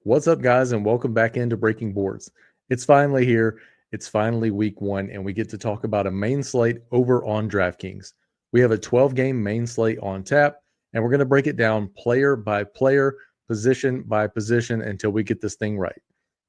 What's up, guys, and welcome back into Breaking Boards. It's finally here. It's finally week one, and we get to talk about a main slate over on DraftKings. We have a 12-game main slate on tap, and we're going to break it down player by player, position by position until we get this thing right.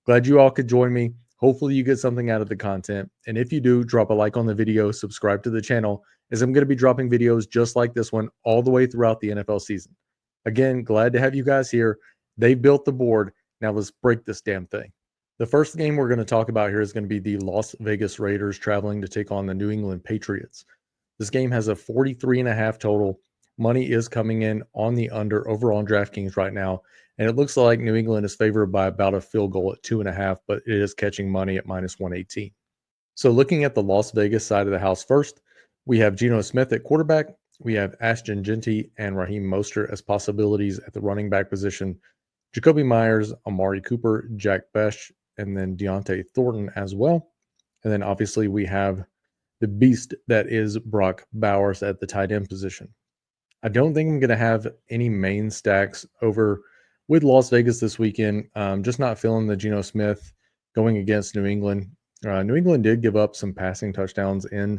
Glad you all could join me. Hopefully you get something out of the content. And if you do, drop a like on the video, subscribe to the channel, as I'm going to be dropping videos just like this one all the way throughout the NFL season. Again, glad to have you guys here. They built the board. Now let's break this damn thing. The first game we're going to talk about here is going to be the Las Vegas Raiders traveling to take on the New England Patriots. This game has a 43.5 total. Money is coming in on the under over on DraftKings right now. And it looks like New England is favored by about a field goal at 2.5, but it is catching money at minus 118. So looking at the Las Vegas side of the house first, we have Geno Smith at quarterback. We have Ashton Jeanty and Raheem Mostert as possibilities at the running back position. Jacoby Myers, Amari Cooper, Jack Bech, and then Deontay Thornton as well. And then obviously we have the beast that is Brock Bowers at the tight end position. I don't think I'm going to have any main stacks over with Las Vegas this weekend. Just not feeling the Geno Smith going against New England. New England did give up some passing touchdowns in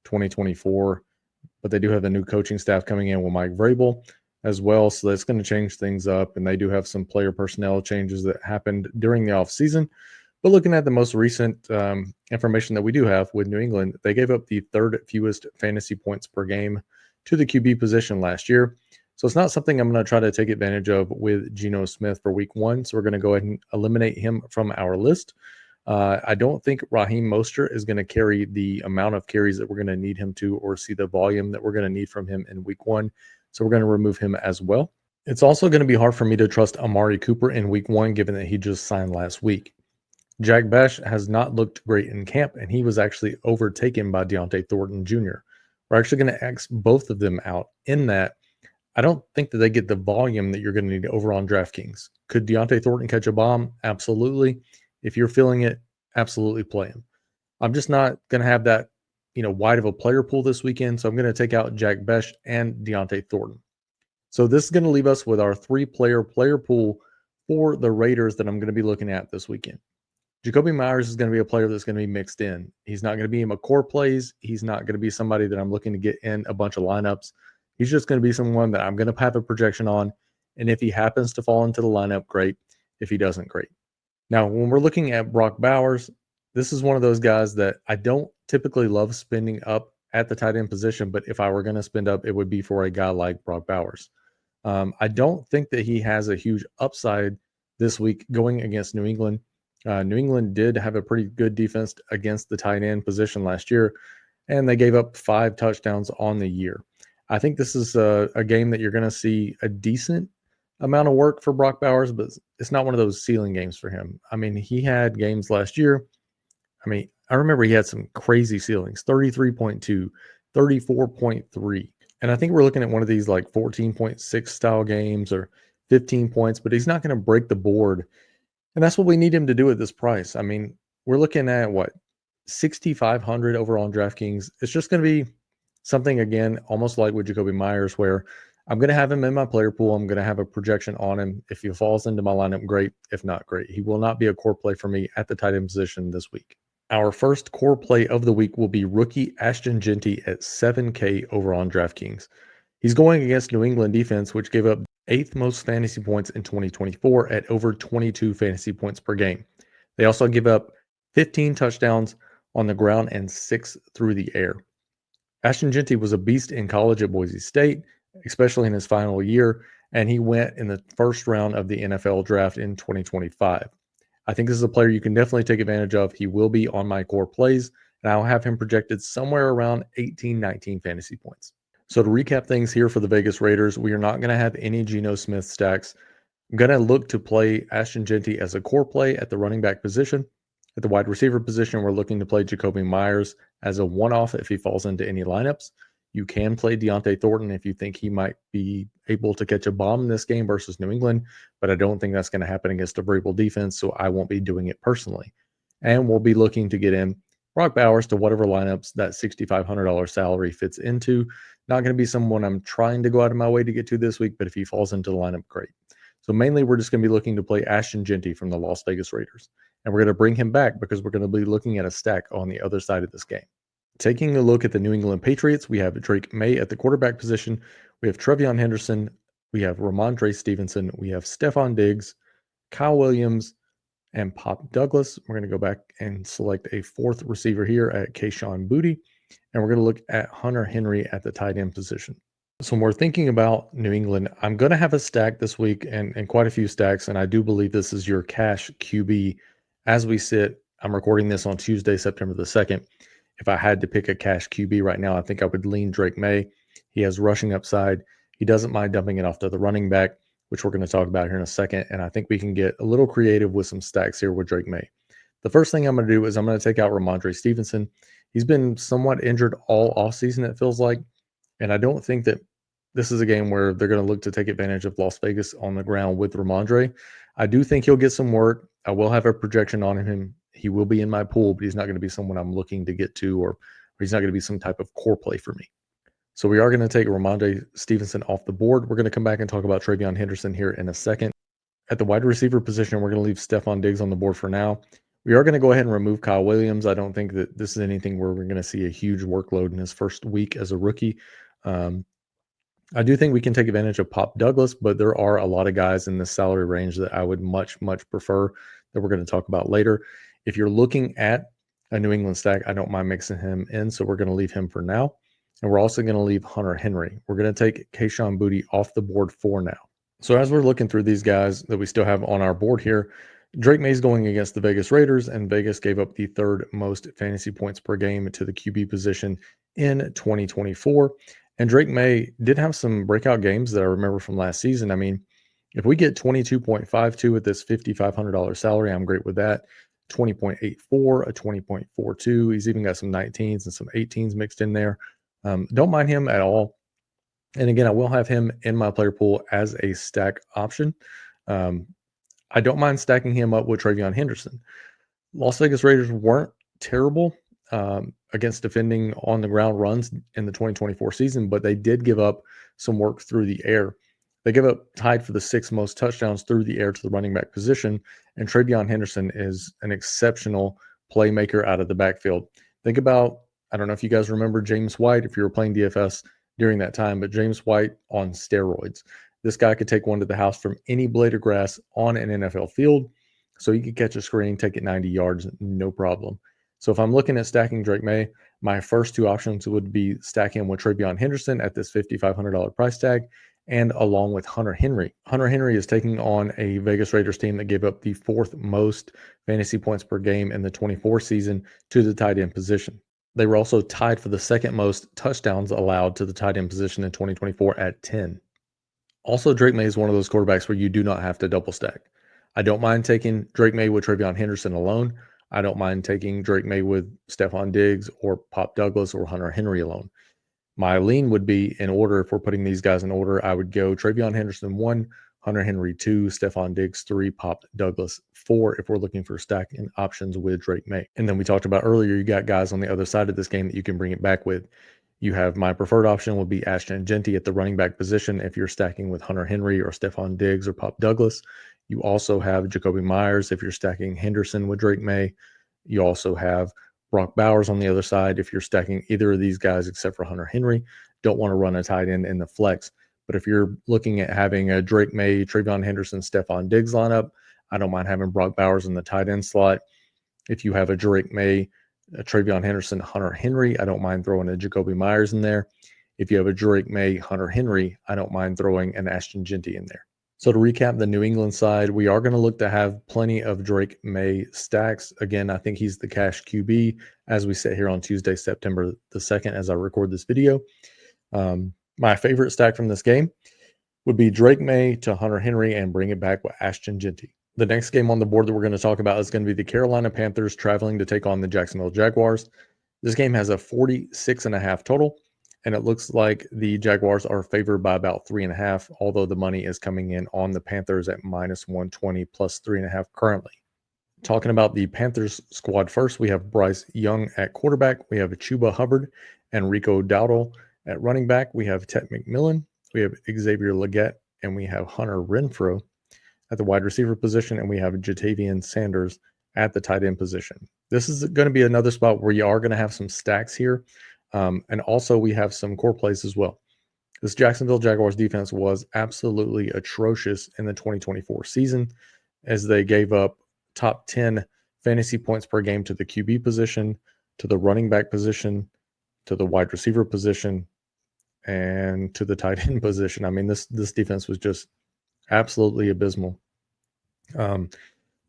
2024, but they do have a new coaching staff coming in with Mike Vrabel as well, so that's going to change things up, and they do have some player personnel changes that happened during the offseason. But looking at the most recent information that we do have with New England, they gave up the third fewest fantasy points per game to the QB position last year. So it's not something I'm going to try to take advantage of with Geno Smith for week one, so we're going to go ahead and eliminate him from our list. I don't think Raheem Mostert is going to carry the amount of carries that we're going to need him to, or see the volume that we're going to need from him in week one. So we're going to remove him as well. It's also going to be hard for me to trust Amari Cooper in week one, given that he just signed last week. Jack Bech has not looked great in camp, and he was actually overtaken by Deontay Thornton Jr. We're actually going to X both of them out in that I don't think that they get the volume that you're going to need over on DraftKings. Could Deontay Thornton catch a bomb? Absolutely. If you're feeling it, absolutely play him. I'm just not going to have that wide of a player pool this weekend. So I'm going to take out Jack Bech and Deontay Thornton. So this is going to leave us with our three-player player pool for the Raiders that I'm going to be looking at this weekend. Jacoby Myers is going to be a player that's going to be mixed in. He's not going to be in my core plays. He's not going to be somebody that I'm looking to get in a bunch of lineups. He's just going to be someone that I'm going to have a projection on. And if he happens to fall into the lineup, great. If he doesn't, great. Now, when we're looking at Brock Bowers, this is one of those guys that I don't typically love spending up at the tight end position, but if I were going to spend up, it would be for a guy like Brock Bowers. I don't think that he has a huge upside this week going against New England. New England did have a pretty good defense against the tight end position last year, and they gave up 5 touchdowns on the year. I think this is a game that you're going to see a decent amount of work for Brock Bowers, but it's not one of those ceiling games for him. I mean, he had games last year. I remember he had some crazy ceilings, 33.2, 34.3. And I think we're looking at one of these like 14.6 style games or 15 points, but he's not going to break the board. And that's what we need him to do at this price. I mean, we're looking at 6,500 over on DraftKings. It's just going to be something, again, almost like with Jacoby Myers, where I'm going to have him in my player pool. I'm going to have a projection on him. If he falls into my lineup, great. If not, great. He will not be a core play for me at the tight end position this week. Our first core play of the week will be rookie Ashton Jeanty at 7K over on DraftKings. He's going against New England defense, which gave up 8th most fantasy points in 2024 at over 22 fantasy points per game. They also give up 15 touchdowns on the ground and 6 through the air. Ashton Jeanty was a beast in college at Boise State, especially in his final year, and he went in the first round of the NFL draft in 2025. I think this is a player you can definitely take advantage of. He will be on my core plays, and I'll have him projected somewhere around 18, 19 fantasy points. So to recap things here for the Vegas Raiders, we are not going to have any Geno Smith stacks. I'm going to look to play Ashton Jeanty as a core play at the running back position. At the wide receiver position, we're looking to play Jacoby Myers as a one-off if he falls into any lineups. You can play Deontay Thornton if you think he might be able to catch a bomb in this game versus New England, but I don't think that's going to happen against a Vrabel defense, so I won't be doing it personally. And we'll be looking to get in Brock Bowers to whatever lineups that $6,500 salary fits into. Not going to be someone I'm trying to go out of my way to get to this week, but if he falls into the lineup, great. So mainly we're just going to be looking to play Ashton Genty from the Las Vegas Raiders. And we're going to bring him back because we're going to be looking at a stack on the other side of this game. Taking a look at the New England Patriots, we have Drake May at the quarterback position. We have Trevion Henderson. We have Ramondre Stevenson. We have Stephon Diggs, Kyle Williams, and Pop Douglas. We're going to go back and select a fourth receiver here at Kayshon Boutte. And we're going to look at Hunter Henry at the tight end position. So when we're thinking about New England, I'm going to have a stack this week and quite a few stacks. And I do believe this is your cash QB as we sit. I'm recording this on Tuesday, September the 2nd. If I had to pick a cash QB right now, I think I would lean Drake May. He has rushing upside. He doesn't mind dumping it off to the running back, which we're going to talk about here in a second. And I think we can get a little creative with some stacks here with Drake May. The first thing I'm going to do is I'm going to take out Ramondre Stevenson. He's been somewhat injured all offseason, it feels like. And I don't think that this is a game where they're going to look to take advantage of Las Vegas on the ground with Ramondre. I do think he'll get some work. I will have a projection on him. He will be in my pool, but he's not going to be someone I'm looking to get to, or he's not going to be some type of core play for me. So we are going to take Ramondre Stevenson off the board. We're going to come back and talk about Trevion Henderson here in a second. At the wide receiver position, we're going to leave Stephon Diggs on the board for now. We are going to go ahead and remove Kyle Williams. I don't think that this is anything where we're going to see a huge workload in his first week as a rookie. I do think we can take advantage of Pop Douglas, but there are a lot of guys in this salary range that I would much, much prefer that we're going to talk about later. If you're looking at a New England stack, I don't mind mixing him in, so we're going to leave him for now. And we're also going to leave Hunter Henry. We're going to take Kayshon Boutte off the board for now. So as we're looking through these guys that we still have on our board here, Drake May's going against the Vegas Raiders, and Vegas gave up the third most fantasy points per game to the QB position in 2024. And Drake May did have some breakout games that I remember from last season. I mean, if we get 22.52 at this $5,500 salary, I'm great with that. 20.84, a 20.42. He's even got some 19s and some 18s mixed in there. Don't mind him at all. And again, I will have him in my player pool as a stack option. I don't mind stacking him up with Trevion Henderson. Las Vegas Raiders weren't terrible against defending on the ground runs in the 2024 season, but they did give up some work through the air. They give up tied for the 6th most touchdowns through the air to the running back position, and Trevion Henderson is an exceptional playmaker out of the backfield. Think about, I don't know if you guys remember James White, if you were playing DFS during that time, but James White on steroids. This guy could take one to the house from any blade of grass on an NFL field, so he could catch a screen, take it 90 yards, no problem. So if I'm looking at stacking Drake May, my first two options would be stacking with Trevion Henderson at this $5,500 price tag, and along with Hunter Henry. Hunter Henry is taking on a Vegas Raiders team that gave up the 4th most fantasy points per game in the 24 season to the tight end position. They were also tied for the 2nd most touchdowns allowed to the tight end position in 2024 at 10. Also, Drake May is one of those quarterbacks where you do not have to double stack. I don't mind taking Drake May with Trevion Henderson alone. I don't mind taking Drake May with Stephon Diggs or Pop Douglas or Hunter Henry alone. My lean would be, in order, if we're putting these guys in order, I would go Trevion Henderson 1, Hunter Henry 2, Stephon Diggs 3, Pop Douglas 4 if we're looking for stacking options with Drake May. And then we talked about earlier, you got guys on the other side of this game that you can bring it back with. You have my preferred option would be Ashton Genty at the running back position if you're stacking with Hunter Henry or Stephon Diggs or Pop Douglas. You also have Jacoby Myers if you're stacking Henderson with Drake May. You also have Brock Bowers on the other side if you're stacking either of these guys except for Hunter Henry. Don't want to run a tight end in the flex. But if you're looking at having a Drake May, Trevion Henderson, Stephon Diggs lineup, I don't mind having Brock Bowers in the tight end slot. If you have a Drake May, a Trevion Henderson, Hunter Henry, I don't mind throwing a Jacoby Myers in there. If you have a Drake May, Hunter Henry, I don't mind throwing an Ashton Genty in there. So to recap the New England side, we are going to look to have plenty of Drake May stacks. Again, I think he's the cash QB as we sit here on Tuesday, September the 2nd, as I record this video. My favorite stack from this game would be Drake May to Hunter Henry and bring it back with Ashton Genty. The next game on the board that we're going to talk about is going to be the Carolina Panthers traveling to take on the Jacksonville Jaguars. This game has a 46.5 total, and it looks like the Jaguars are favored by about 3.5, although the money is coming in on the Panthers at -120 plus 3.5 currently. Talking about the Panthers squad first, we have Bryce Young at quarterback. We have Chuba Hubbard and Rico Dowdle at running back. We have Ted McMillan. We have Xavier Legette, and we have Hunter Renfrow. at the wide receiver position, and we have Jatavian Sanders at the tight end position. This is going to be another spot where you are going to have some stacks here. And also we have some core plays as well. This Jacksonville Jaguars defense was absolutely atrocious in the 2024 season as they gave up top 10 fantasy points per game to the QB position, to the running back position, to the wide receiver position, and to the tight end position. I mean, this defense was just absolutely abysmal.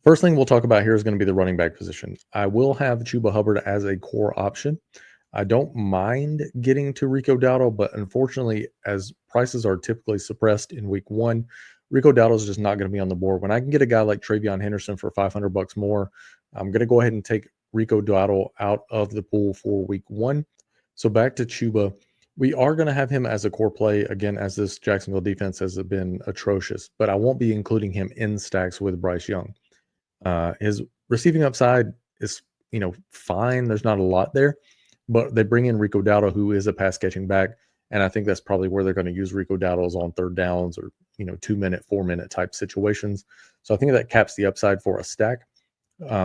First thing we'll talk about here is going to be the running back position. I will have Chuba Hubbard as a core option. I don't mind getting to Rico Dowdle, but unfortunately, as prices are typically suppressed in week one, Rico Dowdle is just not going to be on the board. When I can get a guy like Travion Henderson for $500 more, I'm going to go ahead and take Rico Dowdle out of the pool for week one. So back to Chuba. We are going to have him as a core play, again, as this Jacksonville defense has been atrocious, but I won't be including him in stacks with Bryce Young. His receiving upside is, fine. There's not a lot there, but they bring in Rico Dowdle, who is a pass catching back. And I think that's probably where they're going to use Rico Dowdle's on third downs or, 2-minute, 4-minute type situations. So I think that caps the upside for a stack.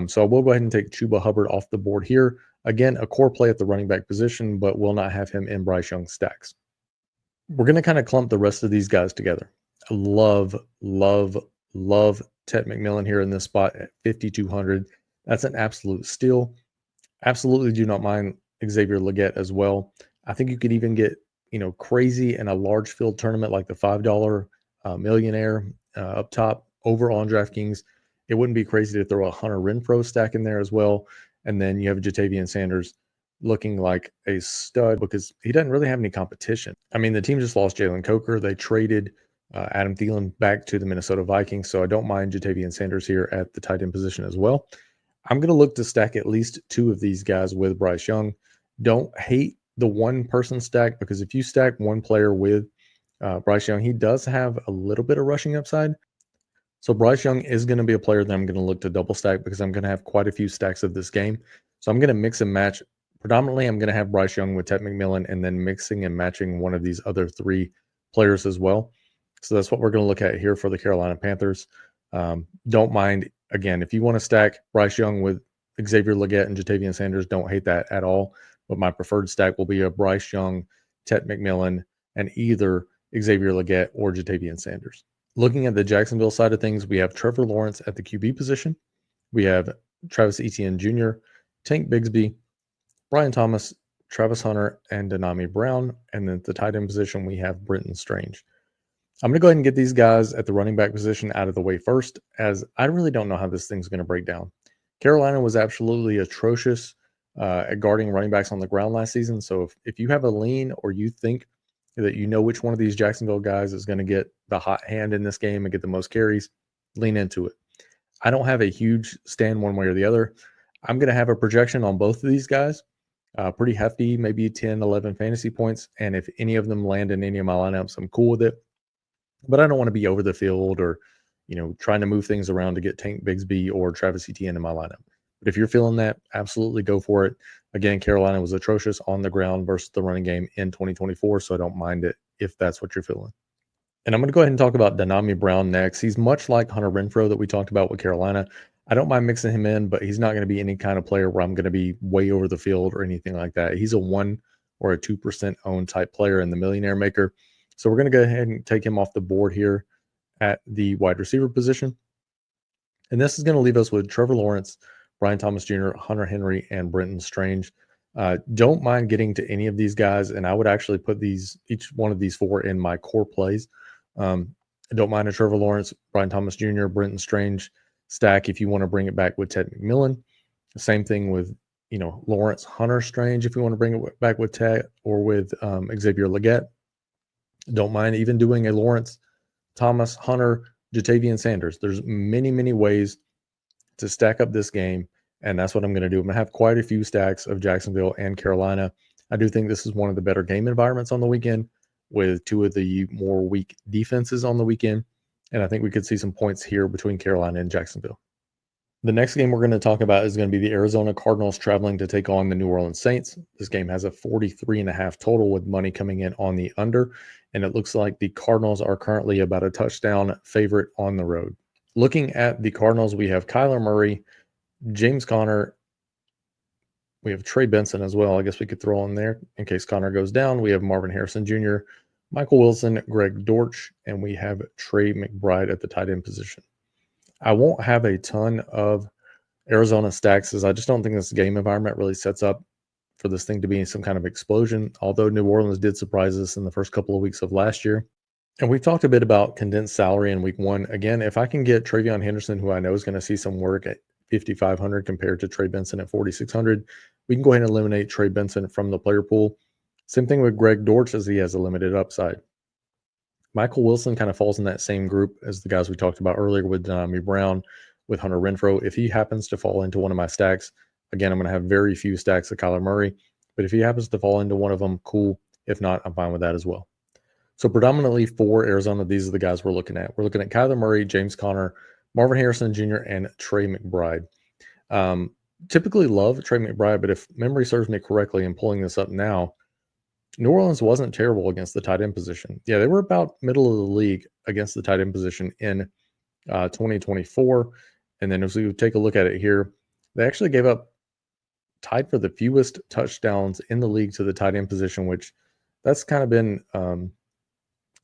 So I will go ahead and take Chuba Hubbard off the board here. Again, a core play at the running back position, but will not have him in Bryce Young stacks. We're going to kind of clump the rest of these guys together. I love Ted McMillan here in this spot at 5,200. That's an absolute steal. Absolutely do not mind Xavier Legette as well. I think you could even get, crazy in a large field tournament like the $5 millionaire up top over on DraftKings. It wouldn't be crazy to throw a Hunter Renfrow stack in there as well. And then you have Jatavian Sanders looking like a stud because he doesn't really have any competition. I mean, the team just lost Jalen Coker. They traded Adam Thielen back to the Minnesota Vikings. So I don't mind Jatavian Sanders here at the tight end position as well. I'm going to look to stack at least two of these guys with Bryce Young. Don't hate the one person stack because if you stack one player with Bryce Young, he does have a little bit of rushing upside. So Bryce Young is going to be a player that I'm going to look to double stack because I'm going to have quite a few stacks of this game. So I'm going to mix and match. Predominantly, I'm going to have Bryce Young with Ted McMillan and then mixing and matching one of these other three players as well. So that's what we're going to look at here for the Carolina Panthers. Don't mind, again, if you want to stack Bryce Young with Xavier Legette and Jatavian Sanders, don't hate that at all. But my preferred stack will be a Bryce Young, Ted McMillan, and either Xavier Legette or Jatavian Sanders. Looking at the Jacksonville side of things, we have Trevor Lawrence at the QB position. We have Travis Etienne Jr., Tank Bigsby, Brian Thomas, Travis Hunter, and Denami Brown. And then at the tight end position, we have Brenton Strange. I'm going to go ahead and get these guys at the running back position out of the way first, as I really don't know how this thing's going to break down. Carolina was absolutely atrocious at guarding running backs on the ground last season. So if you have a lean or you think that you know which one of these Jacksonville guys is going to get the hot hand in this game and get the most carries, lean into it. I don't have a huge stand one way or the other. I'm going to have a projection on both of these guys. Pretty hefty, maybe 10, 11 fantasy points. And if any of them land in any of my lineups, I'm cool with it. But I don't want to be over the field or, trying to move things around to get Tank Bigsby or Travis Etienne in my lineup. But if you're feeling that, absolutely go for it. Again, Carolina was atrocious on the ground versus the running game in 2024, so I don't mind it if that's what you're feeling. And I'm going to go ahead and talk about Denami Brown next. He's much like Hunter Renfrow that we talked about with Carolina. I don't mind mixing him in, but he's not going to be any kind of player where I'm going to be way over the field or anything like that. He's a 1 or a 2% owned type player in the Millionaire Maker. So we're going to go ahead and take him off the board here at the wide receiver position. And this is going to leave us with Trevor Lawrence, Brian Thomas Jr., Hunter Henry, and Brenton Strange. Don't mind getting to any of these guys, and I would actually put each one of these four in my core plays. Don't mind a Trevor Lawrence, Brian Thomas Jr., Brenton Strange stack if you want to bring it back with Ted McMillan. Same thing with Lawrence, Hunter Strange if you want to bring it back with Ted or with Xavier Legette. Don't mind even doing a Lawrence, Thomas, Hunter, Jatavian Sanders. There's many, many ways to stack up this game, and that's what I'm going to do. I'm going to have quite a few stacks of Jacksonville and Carolina. I do think this is one of the better game environments on the weekend with two of the more weak defenses on the weekend, and I think we could see some points here between Carolina and Jacksonville. The next game we're going to talk about is going to be the Arizona Cardinals traveling to take on the New Orleans Saints. This game has a 43.5 total with money coming in on the under, and it looks like the Cardinals are currently about a touchdown favorite on the road. Looking at the Cardinals, we have Kyler Murray, James Conner. We have Trey Benson as well. I guess we could throw in there in case Conner goes down. We have Marvin Harrison Jr., Michael Wilson, Greg Dortch, and we have Trey McBride at the tight end position. I won't have a ton of Arizona stacks as I just don't think this game environment really sets up for this thing to be some kind of explosion, although New Orleans did surprise us in the first couple of weeks of last year. And we've talked a bit about condensed salary in week one. Again, if I can get Travion Henderson, who I know is going to see some work at 5,500 compared to Trey Benson at 4,600, we can go ahead and eliminate Trey Benson from the player pool. Same thing with Greg Dortch as he has a limited upside. Michael Wilson kind of falls in that same group as the guys we talked about earlier with De'Ami Brown, with Hunter Renfrow. If he happens to fall into one of my stacks, again, I'm going to have very few stacks of Kyler Murray, but if he happens to fall into one of them, cool. If not, I'm fine with that as well. So predominantly for Arizona, these are the guys we're looking at. We're looking at Kyler Murray, James Conner, Marvin Harrison Jr., and Trey McBride. Typically love Trey McBride, but if memory serves me correctly in pulling this up now, New Orleans wasn't terrible against the tight end position. Yeah, they were about middle of the league against the tight end position in 2024. And then as we take a look at it here, they actually gave up tied for the fewest touchdowns in the league to the tight end position, which that's kind of been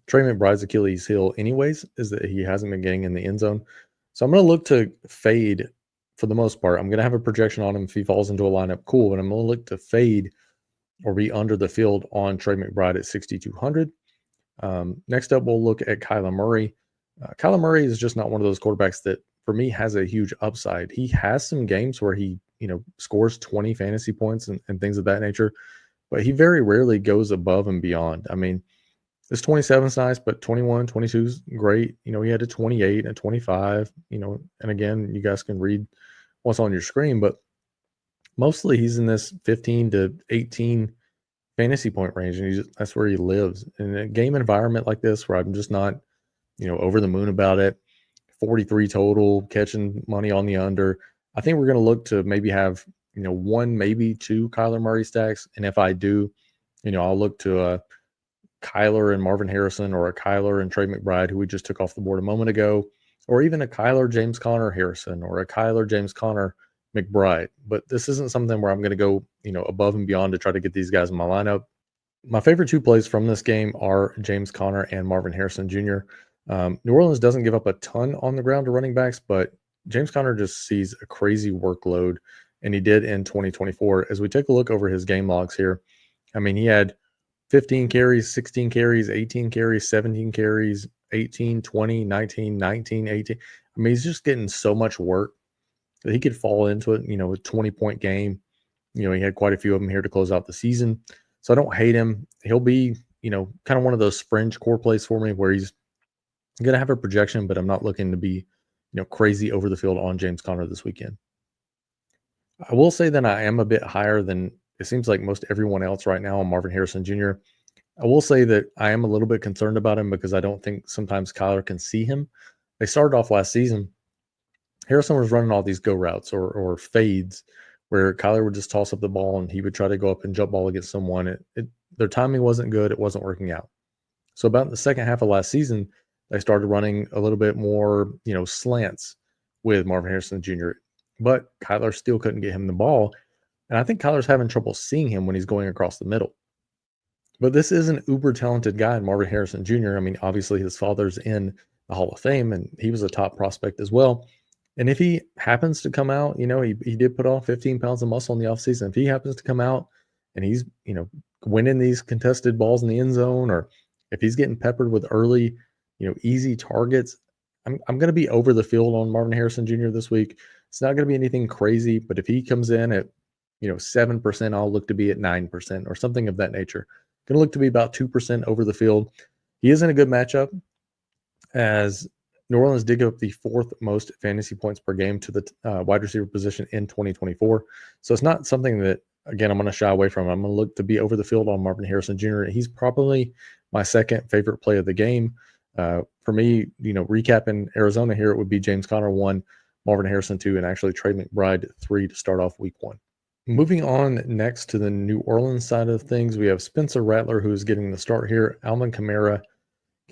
Trey McBride's Achilles heel anyways, is that he hasn't been getting in the end zone. So I'm going to look to fade for the most part. I'm going to have a projection on him if he falls into a lineup, cool, but I'm going to look to fade or be under the field on Trey McBride at 6,200. Next up, we'll look at Kyler Murray. Kyler Murray is just not one of those quarterbacks that, for me, has a huge upside. He has some games where he, scores 20 fantasy points and things of that nature, but he very rarely goes above and beyond. I mean, this 27 is nice, but 21, 22 is great. He had a 28 and a 25, and again, you guys can read what's on your screen, but mostly he's in this 15 to 18 fantasy point range, and that's where he lives. In a game environment like this, where I'm just not, over the moon about it, 43 total, catching money on the under, I think we're going to look to maybe have, one, maybe two Kyler Murray stacks. And if I do, I'll look to a Kyler and Marvin Harrison, or a Kyler and Trey McBride, who we just took off the board a moment ago, or even a Kyler James Conner Harrison, or a Kyler James Conner McBride. But this isn't something where I'm going to go, above and beyond to try to get these guys in my lineup. My favorite two plays from this game are James Conner and Marvin Harrison Jr. New Orleans doesn't give up a ton on the ground to running backs, but James Conner just sees a crazy workload, and he did in 2024. As we take a look over his game logs here, I mean, he had 15 carries, 16 carries, 18 carries, 17 carries, 18, 20, 19, 19, 18. I mean, he's just getting so much work that he could fall into it, a 20-point game. He had quite a few of them here to close out the season. So I don't hate him. He'll be, kind of one of those fringe core plays for me where he's going to have a projection, but I'm not looking to be, crazy over the field on James Conner this weekend. I will say that I am a bit higher than it seems like most everyone else right now on Marvin Harrison Jr. I will say that I am a little bit concerned about him because I don't think sometimes Kyler can see him. They started off last season. Harrison was running all these go routes or fades where Kyler would just toss up the ball and he would try to go up and jump ball against someone. Their timing wasn't good. It wasn't working out. So about the second half of last season, they started running a little bit more, slants with Marvin Harrison Jr. But Kyler still couldn't get him the ball. And I think Kyler's having trouble seeing him when he's going across the middle. But this is an uber talented guy in Marvin Harrison Jr. I mean, obviously his father's in the Hall of Fame and he was a top prospect as well. And if he happens to come out, he did put on 15 pounds of muscle in the offseason. If he happens to come out and he's, winning these contested balls in the end zone, or if he's getting peppered with early, easy targets, I'm going to be over the field on Marvin Harrison Jr. this week. It's not going to be anything crazy, but if he comes in at, 7%, I'll look to be at 9% or something of that nature. Going to look to be about 2% over the field. He is in a good matchup, as New Orleans did give up the fourth most fantasy points per game to the wide receiver position in 2024. So it's not something that, again, I'm going to shy away from. I'm going to look to be over the field on Marvin Harrison Jr. He's probably my second favorite play of the game. For me, recapping Arizona here, it would be James Conner 1, Marvin Harrison 2, and actually Trey McBride 3 to start off week 1. Moving on next to the New Orleans side of things, we have Spencer Rattler, who is getting the start here, Alvin Kamara,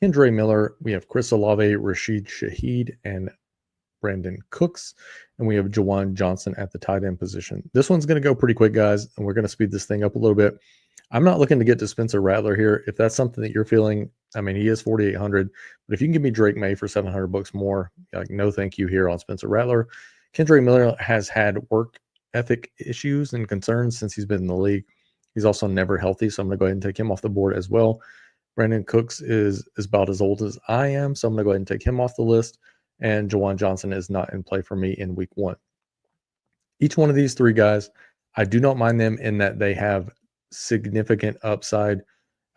Kendre Miller. We have Chris Olave, Rashid Shaheed, and Brandon Cooks, and we have Jawan Johnson at the tight end position. This one's going to go pretty quick, guys, and we're going to speed this thing up a little bit. I'm not looking to get to Spencer Rattler here. If that's something that you're feeling, I mean, he is 4,800, but if you can give me Drake May for $700 more, like, no thank you here on Spencer Rattler. Kendrick Miller has had work ethic issues and concerns since he's been in the league. He's also never healthy, so I'm going to go ahead and take him off the board as well. Brandon Cooks is about as old as I am, so I'm going to go ahead and take him off the list. And Jawan Johnson is not in play for me in week 1. Each one of these 3 guys, I do not mind them in that they have significant upside.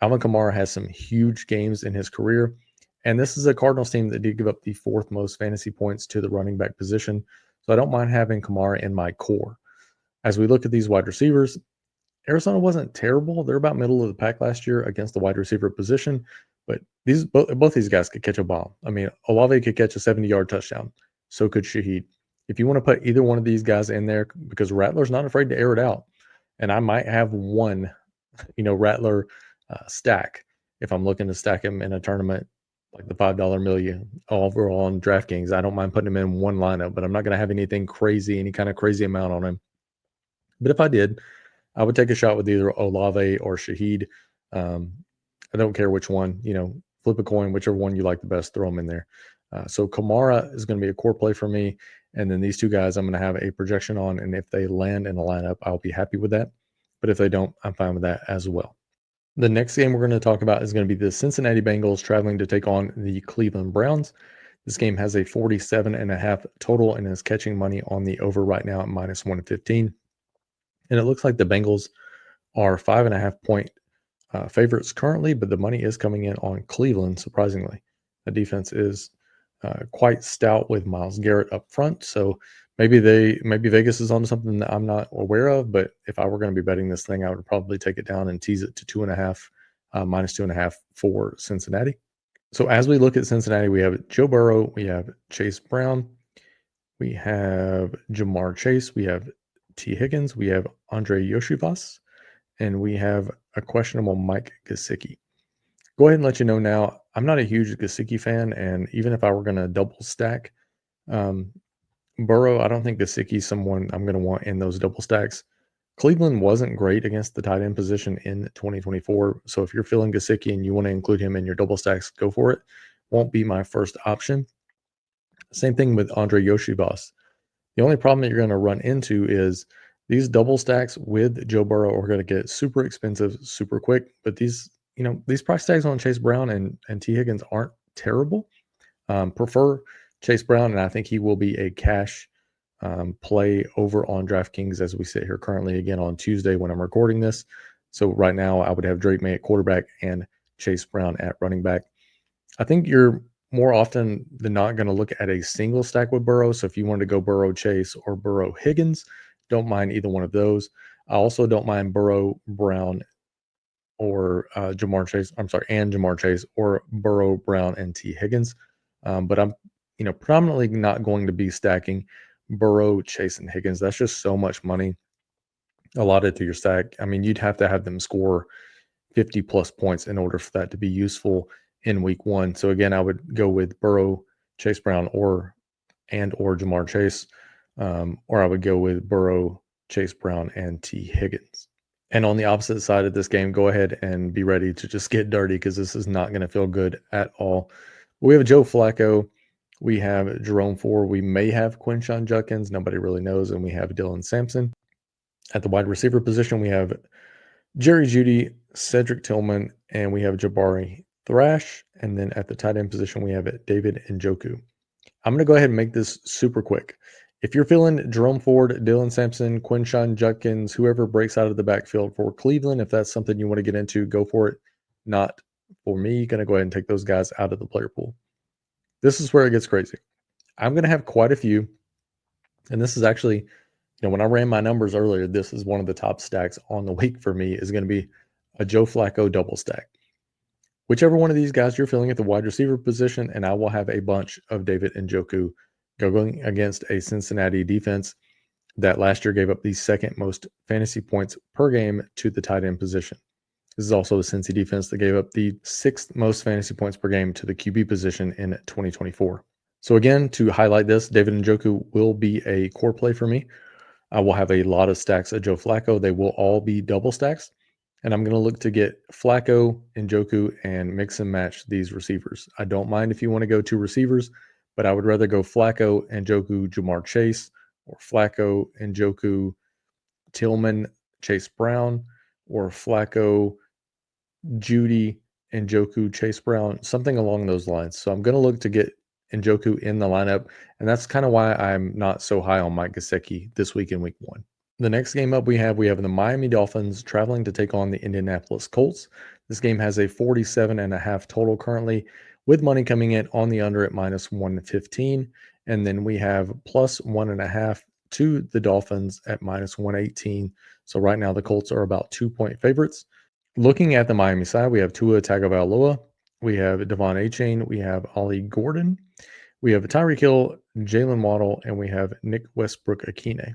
Alvin Kamara has some huge games in his career, and this is a Cardinals team that did give up the 4th most fantasy points to the running back position, so I don't mind having Kamara in my core. As we look at these wide receivers, Arizona wasn't terrible. They're about middle of the pack last year against the wide receiver position, but both these guys could catch a bomb. I mean, Olave could catch a 70-yard touchdown. So could Shaheed. If you want to put either one of these guys in there, because Rattler's not afraid to air it out, and I might have one, Rattler stack if I'm looking to stack him in a tournament like the $5 million overall on DraftKings. I don't mind putting him in one lineup, but I'm not going to have anything crazy, any kind of crazy amount on him. But if I did, I would take a shot with either Olave or Shaheed. I don't care which one, flip a coin, whichever one you like the best, throw them in there. So Kamara is going to be a core play for me. And then these 2 guys I'm going to have a projection on. And if they land in a lineup, I'll be happy with that. But if they don't, I'm fine with that as well. The next game we're going to talk about is going to be the Cincinnati Bengals traveling to take on the Cleveland Browns. This game has a 47.5 total and is catching money on the over right now at -115. And it looks like the Bengals are 5.5 point favorites currently, but the money is coming in on Cleveland, surprisingly. The defense is quite stout with Myles Garrett up front. So maybe Vegas is onto something that I'm not aware of, but if I were going to be betting this thing, I would probably take it down and tease it to 2.5, -2.5 for Cincinnati. So as we look at Cincinnati, we have Joe Burrow, we have Chase Brown, we have Jamar Chase, we have T. Higgins, we have Andre Yoshivas, and we have a questionable Mike Gesicki. Go ahead and let you know now, I'm not a huge Gesicki fan, and even if I were going to double stack Burrow, I don't think Gesicki is someone I'm going to want in those double stacks. Cleveland wasn't great against the tight end position in 2024, so if you're feeling Gesicki and you want to include him in your double stacks, go for it. Won't be my first option. Same thing with Andre Yoshivas. The only problem that you're going to run into is these double stacks with Joe Burrow are going to get super expensive super quick. But these price tags on Chase Brown and T. Higgins aren't terrible. Prefer Chase Brown, and I think he will be a cash play over on DraftKings as we sit here currently again on Tuesday when I'm recording this. So right now I would have Drake May at quarterback and Chase Brown at running back. I think you're more often than not going to look at a single stack with Burrow. So if you wanted to go Burrow Chase or Burrow Higgins, don't mind either one of those. I also don't mind Burrow Brown or Jamar Chase. I'm sorry, and Jamar Chase or Burrow Brown and T Higgins. But I'm predominantly not going to be stacking Burrow, Chase, and Higgins. That's just so much money allotted to your stack. I mean, you'd have to have them score 50 plus points in order for that to be useful in week 1. So again, I would go with Burrow, Chase Brown, or Jamar Chase, or I would go with Burrow, Chase Brown, and T Higgins. And on the opposite side of this game, go ahead and be ready to just get dirty because this is not going to feel good at all. We have Joe Flacco. We have Jerome Ford. We may have Quinshon Judkins. Nobody really knows. And we have Dylan Sampson. At the wide receiver position, we have Jerry Jeudy, Cedric Tillman, and we have Jabari Thrash. And then at the tight end position, we have David Njoku. I'm going to go ahead and make this super quick. If you're feeling Jerome Ford, Dylan Sampson, Quinshon Judkins, whoever breaks out of the backfield for Cleveland, if that's something you want to get into, go for it. Not for me. Going to go ahead and take those guys out of the player pool. This is where it gets crazy. I'm going to have quite a few. And this is actually, when I ran my numbers earlier, this is one of the top stacks on the week for me is going to be a Joe Flacco double stack. Whichever one of these guys you're feeling at the wide receiver position, and I will have a bunch of David Njoku going against a Cincinnati defense that last year gave up the 2nd most fantasy points per game to the tight end position. This is also a Cincy defense that gave up the 6th most fantasy points per game to the QB position in 2024. So again, to highlight this, David Njoku will be a core play for me. I will have a lot of stacks of Joe Flacco. They will all be double stacks. And I'm going to look to get Flacco, Njoku, and mix and match these receivers. I don't mind if you want to go two receivers, but I would rather go Flacco, Njoku, Jamar Chase, or Flacco, Njoku, Tillman, Chase Brown, or Flacco, Judy, Njoku, Chase Brown, something along those lines. So I'm going to look to get Njoku in the lineup, and that's kind of why I'm not so high on Mike Gesicki this week in week 1. The next game up we have the Miami Dolphins traveling to take on the Indianapolis Colts. This game has a 47.5 total currently, with money coming in on the under at minus 115. And then we have plus 1.5 to the Dolphins at minus 118. So right now the Colts are about 2-point favorites. Looking at the Miami side, we have Tua Tagovailoa, we have Devon Achane, we have Ollie Gordon, we have Tyreek Hill, Jalen Waddle, and we have Nick Westbrook-Akine.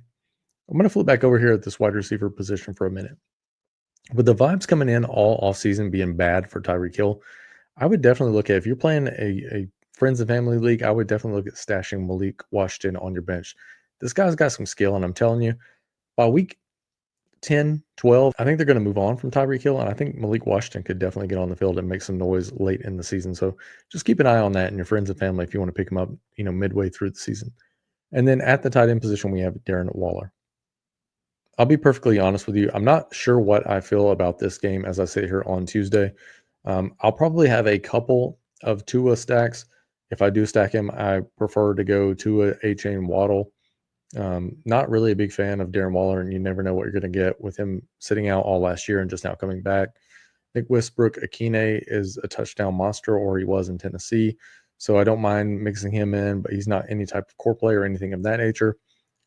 I'm going to flip back over here at this wide receiver position for a minute. With the vibes coming in all offseason being bad for Tyreek Hill, I would definitely look at, if you're playing a friends and family league, I would definitely look at stashing Malik Washington on your bench. This guy's got some skill, and I'm telling you, by week 10, 12, I think they're going to move on from Tyreek Hill, and I think Malik Washington could definitely get on the field and make some noise late in the season. So just keep an eye on that in your friends and family if you want to pick him up, midway through the season. And then at the tight end position, we have Darren Waller. I'll be perfectly honest with you. I'm not sure what I feel about this game as I sit here on Tuesday. I'll probably have a couple of Tua stacks. If I do stack him, I prefer to go Tua, Achane, Waddle. Not really a big fan of Darren Waller, and you never know what you're going to get with him sitting out all last year and just now coming back. Nick Westbrook-Akine is a touchdown monster, or he was in Tennessee, so I don't mind mixing him in, but he's not any type of core player or anything of that nature.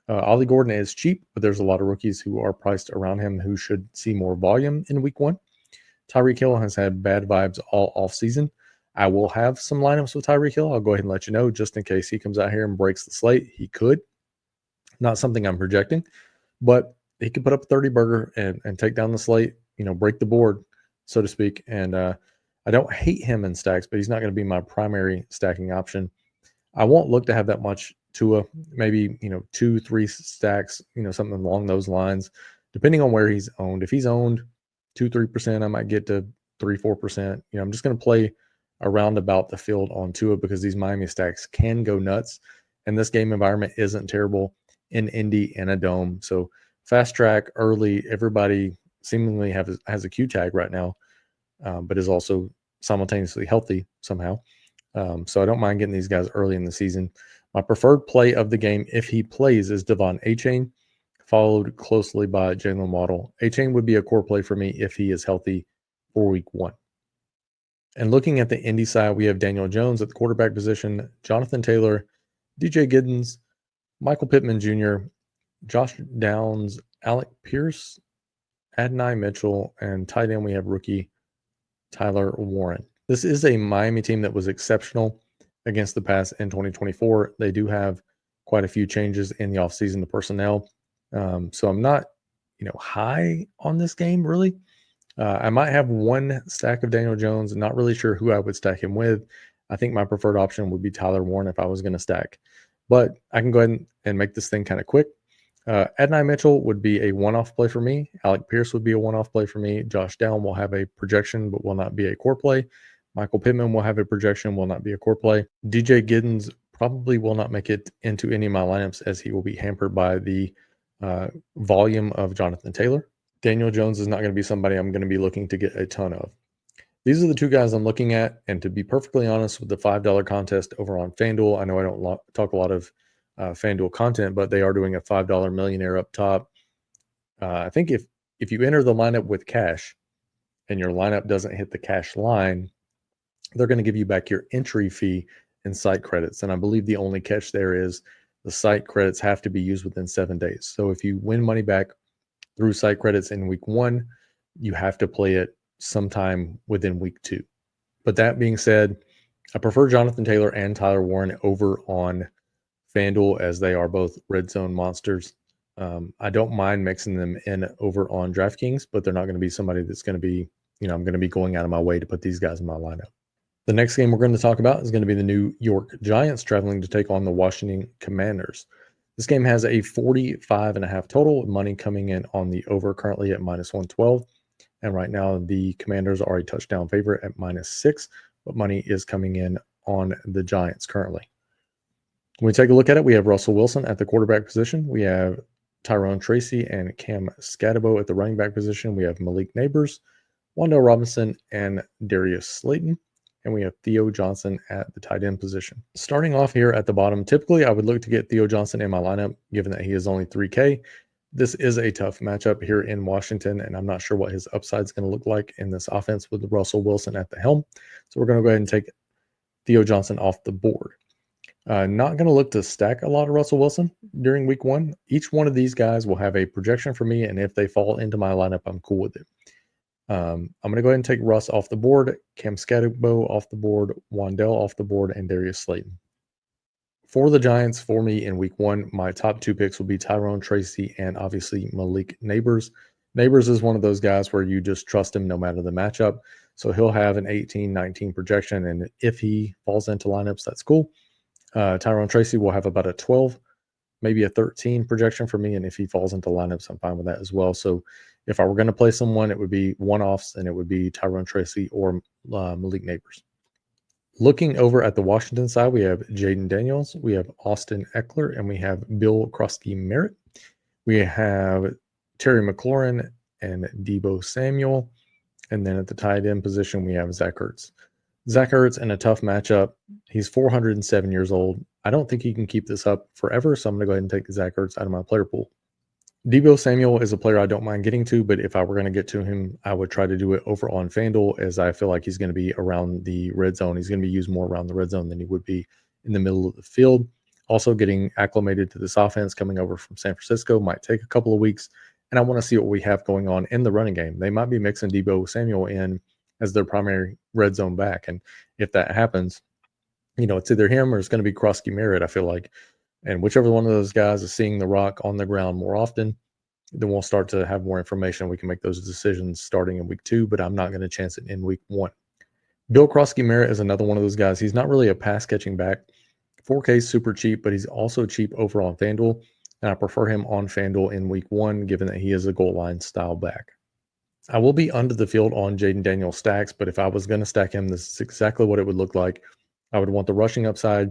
Ollie Gordon is cheap, but there's a lot of rookies who are priced around him who should see more volume in week 1. Tyreek Hill has had bad vibes all offseason. I will have some lineups with Tyreek Hill. I'll go ahead and let you know just in case he comes out here and breaks the slate. He could. Not something I'm projecting, but he could put up a 30 burger and take down the slate, break the board, so to speak. And I don't hate him in stacks, but he's not going to be my primary stacking option. I won't look to have that much Tua, maybe, 2-3 stacks, something along those lines, depending on where he's owned. If he's owned 2-3%, I might get to 3-4%. I'm just going to play around about the field on Tua because these Miami stacks can go nuts. And this game environment isn't terrible in Indy and a dome. So fast track early, everybody seemingly has a Q tag right now, but is also simultaneously healthy somehow. So I don't mind getting these guys early in the season. My preferred play of the game, if he plays, is Devon Achane, followed closely by Jalen Waddle. Achane would be a core play for me if he is healthy for week 1. And looking at the Indy side, we have Daniel Jones at the quarterback position, Jonathan Taylor, DJ Giddens, Michael Pittman Jr., Josh Downs, Alec Pierce, Adonai Mitchell, and tight end we have rookie Tyler Warren. This is a Miami team that was exceptional against the pass in 2024. They do have quite a few changes in the offseason to personnel. So I'm not, high on this game, really. I might have one stack of Daniel Jones. Not really sure who I would stack him with. I think my preferred option would be Tyler Warren if I was going to stack. But I can go ahead and make this thing kind of quick. Adonai Mitchell would be a one-off play for me. Alec Pierce would be a one-off play for me. Josh Down will have a projection but will not be a core play. Michael Pittman will have a projection, will not be a core play. DJ Giddens probably will not make it into any of my lineups as he will be hampered by the volume of Jonathan Taylor. Daniel Jones is not going to be somebody I'm going to be looking to get a ton of. These are the two guys I'm looking at, and to be perfectly honest, with the $5 contest over on FanDuel, I know I don't talk a lot of FanDuel content, but they are doing a $5 millionaire up top. I think if you enter the lineup with cash and your lineup doesn't hit the cash line, they're going to give you back your entry fee and site credits. And I believe the only catch there is the site credits have to be used within 7 days. So if you win money back through site credits in week 1, you have to play it sometime within week 2. But that being said, I prefer Jonathan Taylor and Tyler Warren over on FanDuel as they are both red zone monsters. I don't mind mixing them in over on DraftKings, but they're not going to be somebody that's going to be, I'm going to be going out of my way to put these guys in my lineup. The next game we're going to talk about is going to be the New York Giants traveling to take on the Washington Commanders. This game has a 45.5 total, with money coming in on the over currently at -112. And right now, the Commanders are a touchdown favorite at -6, but money is coming in on the Giants currently. When we take a look at it, we have Russell Wilson at the quarterback position. We have Tyrone Tracy and Cam Scatabo at the running back position. We have Malik Neighbors, Wandale Robinson, and Darius Slayton. And we have Theo Johnson at the tight end position. Starting off here at the bottom, typically I would look to get Theo Johnson in my lineup, given that he is only 3K. This is a tough matchup here in Washington, and I'm not sure what his upside is going to look like in this offense with Russell Wilson at the helm. So we're going to go ahead and take Theo Johnson off the board. Not going to look to stack a lot of Russell Wilson during week one. Each one of these guys will have a projection for me, and if they fall into my lineup, I'm cool with it. I'm going to go ahead and take Russ off the board, Cam Scatabo off the board, Wandale off the board, and Darius Slayton. For the Giants, for me in week one, my top two picks will be Tyrone Tracy and obviously Malik Neighbors. Neighbors is one of those guys where you just trust him no matter the matchup. So he'll have an 18-19 projection, and if he falls into lineups, that's cool. Tyrone Tracy will have about a 12, maybe a 13 projection for me, and if he falls into lineups, I'm fine with that as well. So if I were going to play someone, it would be one-offs, and it would be Tyrone Tracy or Malik Neighbors. Looking over at the Washington side, we have Jaden Daniels, we have Austin Eckler, and we have Bill Krosky-Merritt. We have Terry McLaurin and Deebo Samuel. And then at the tight end position, we have Zach Ertz. Zach Ertz in a tough matchup. He's 407 years old. I don't think he can keep this up forever, so I'm going to go ahead and take Zach Ertz out of my player pool. Deebo Samuel is a player I don't mind getting to, but if I were going to get to him, I would try to do it over on FanDuel, as I feel like he's going to be around the red zone. He's going to be used more around the red zone than he would be in the middle of the field. Also, getting acclimated to this offense coming over from San Francisco might take a couple of weeks, and I want to see what we have going on in the running game. They might be mixing Deebo Samuel in as their primary red zone back, and if that happens, it's either him or it's going to be Krosky-Merritt, I feel like. And whichever one of those guys is seeing the rock on the ground more often, then we'll start to have more information. We can make those decisions starting in week 2, but I'm not going to chance it in week 1. Bill Krosky-Merritt is another one of those guys. He's not really a pass catching back. 4K is super cheap, but he's also cheap over on FanDuel, and I prefer him on FanDuel in week 1, given that he is a goal line style back. I will be under the field on Jaden Daniels stacks, but if I was going to stack him, this is exactly what it would look like. I would want the rushing upside.